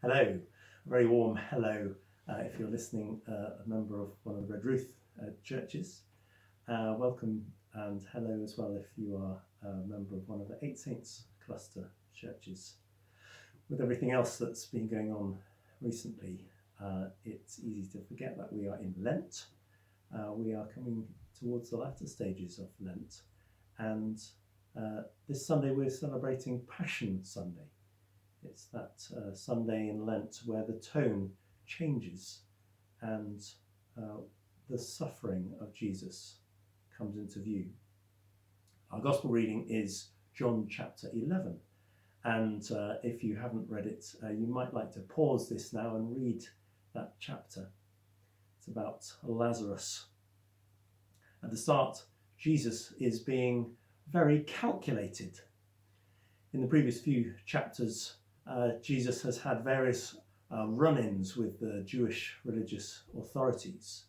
Hello, a very warm hello if you're listening, a member of one of the Red Roof churches. Welcome and hello as well if you are a member of one of the Eight Saints cluster churches. With everything else that's been going on recently, it's easy to forget that we are in Lent. We are coming towards the latter stages of Lent, and this Sunday we're celebrating Passion Sunday. It's that Sunday in Lent where the tone changes and the suffering of Jesus comes into view. Our Gospel reading is John chapter 11, and if you haven't read it, you might like to pause this now and read that chapter. It's about Lazarus. At the start, Jesus is being very calculated. In the previous few chapters, Jesus has had various run-ins with the Jewish religious authorities.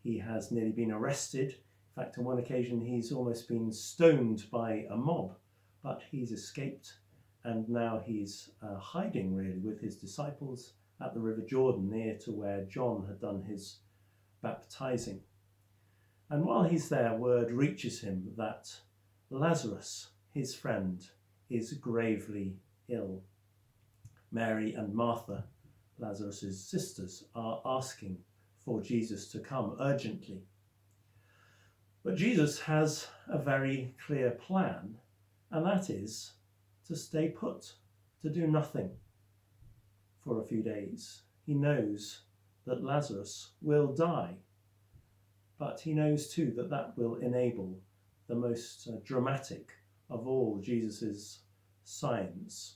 He has nearly been arrested. In fact, on one occasion he's almost been stoned by a mob, but he's escaped, and now he's hiding really with his disciples at the River Jordan, near to where John had done his baptizing. And while he's there, word reaches him that Lazarus, his friend, is gravely ill. Mary and Martha, Lazarus' sisters, are asking for Jesus to come urgently. But Jesus has a very clear plan, and that is to stay put, to do nothing for a few days. He knows that Lazarus will die, but he knows too that that will enable the most dramatic of all Jesus's signs.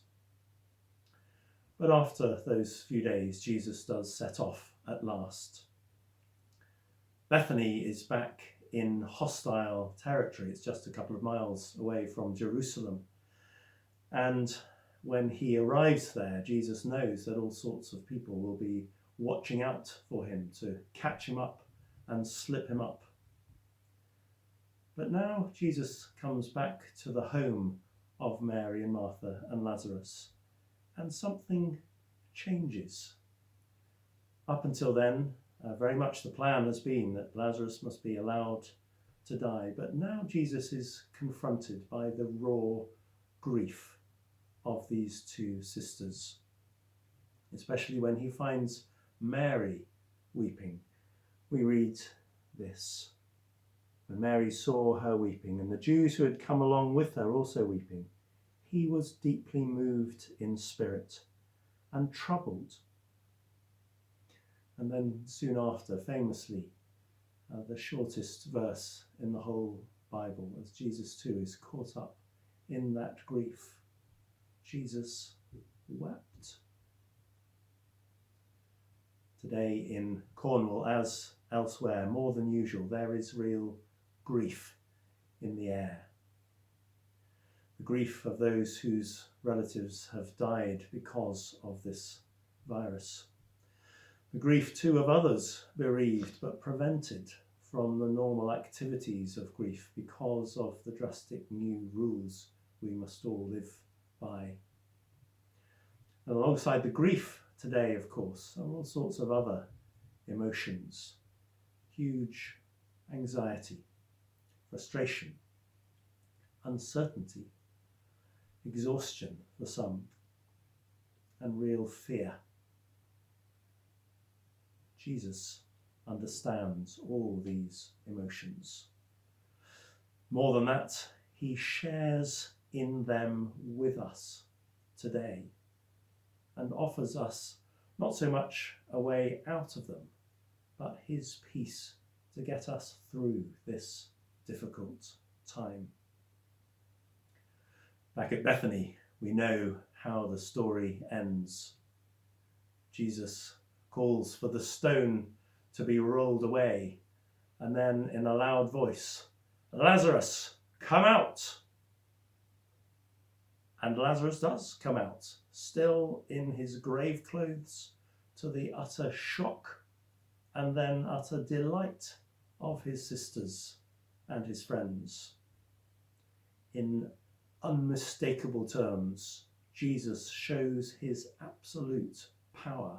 But after those few days, Jesus does set off at last. Bethany is back in hostile territory. It's just a couple of miles away from Jerusalem. And when he arrives there, Jesus knows that all sorts of people will be watching out for him to catch him up and slip him up. But now Jesus comes back to the home of Mary and Martha and Lazarus, and something changes. Up until then, very much the plan has been that Lazarus must be allowed to die, but now Jesus is confronted by the raw grief of these two sisters, especially when he finds Mary weeping. We read this: "When Mary saw her weeping, and the Jews who had come along with her also weeping, he was deeply moved in spirit and troubled." And then soon after, famously, the shortest verse in the whole Bible, as Jesus too is caught up in that grief, Jesus wept. Today in Cornwall, as elsewhere, more than usual, there is real grief in the air. The grief of those whose relatives have died because of this virus. The grief too of others bereaved but prevented from the normal activities of grief because of the drastic new rules we must all live by. And alongside the grief today, of course, are all sorts of other emotions. Huge anxiety, frustration, uncertainty, exhaustion for some, and real fear. Jesus understands all these emotions. More than that, he shares in them with us today and offers us not so much a way out of them, but his peace to get us through this difficult time. Back at Bethany, we know how the story ends. Jesus calls for the stone to be rolled away, and then in a loud voice, "Lazarus, come out!" And Lazarus does come out, still in his grave clothes, to the utter shock and then utter delight of his sisters and his friends. In unmistakable terms, Jesus shows his absolute power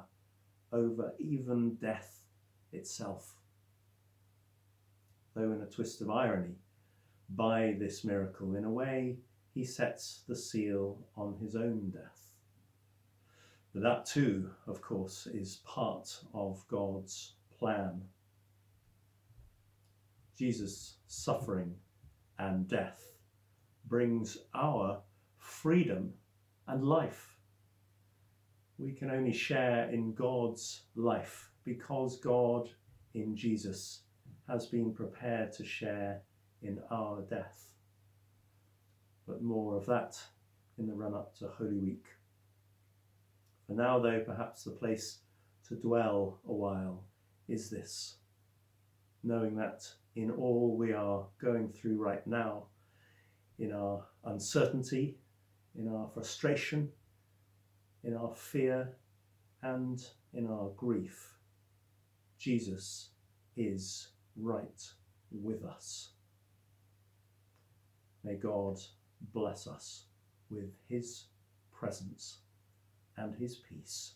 over even death itself. Though in a twist of irony, by this miracle, in a way, he sets the seal on his own death. But that too, of course, is part of God's plan. Jesus' suffering and death brings our freedom and life. We can only share in God's life because God in Jesus has been prepared to share in our death. But more of that in the run-up to Holy Week. For now, though, perhaps the place to dwell a while is this, knowing that in all we are going through right now, in our uncertainty, in our frustration, in our fear, and in our grief, Jesus is right with us. May God bless us with his presence and his peace.